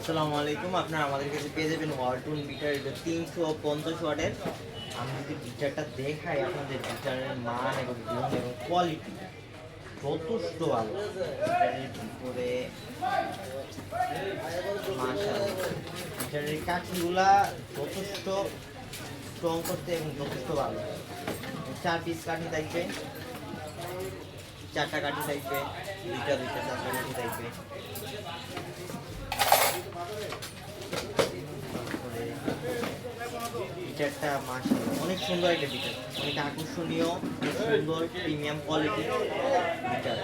আসসালামু আলাইকুম। আপনারা আমাদের কাছে পেয়ে যাবেন ওয়ালটন বিটার 350 ওয়াটের। আমি যদি বিটারটা দেখাই আপনাদের, বিটারের মান এবং গুণ এবং কোয়ালিটি যথেষ্ট ভালো। বিটারের ভিতরে মাশাআল্লাহ, বিটারের কাঠিগুলা যথেষ্ট স্ট্রং করতে এবং যথেষ্ট ভালো। 4 পিস কাঠি থাকবে, 4টা কাঠি থাকবে, 2টা 4টা কাঠি থাকবে। বিটারটা মাশাআল্লাহ অনেক সুন্দর একটা বিটার, অনেক আকর্ষণীয়, সুন্দর প্রিমিয়াম কোয়ালিটির বিটার।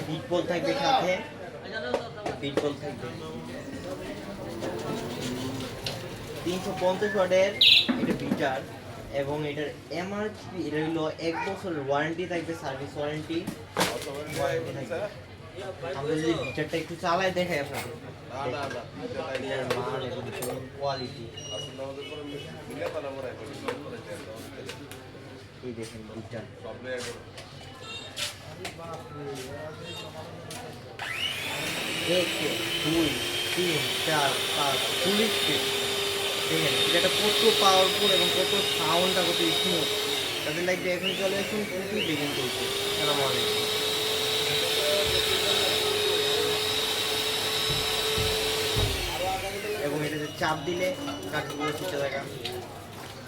বিট বল থাকবে সাথে, বিট বল থাকবে। 350 ওয়াটের এটা বিটার এবং এটার এমআরপি এটা হলো 1 বছরের ওয়ারেন্টি থাকবে, সার্ভিস ওয়ারেন্টি থাকবে। আমরা যদি বিটারটা একটু চালাই দেখাই আপনাদের মান এবং কোয়ালিটি, এই দেখেন বিটার। 1 2 3 4 5 full speed. দেখেন এটা কত পাওয়ারফুল এবং কত সাউন্ডটা কত স্মুথ। তাদের লাগবে এখন চলে আসুন, খুবই দেখেন চলছে। আসসালামু আলাইকুম। এবং এটাতে চাপ দিলে কাঠগুলো ছুটে থাকা।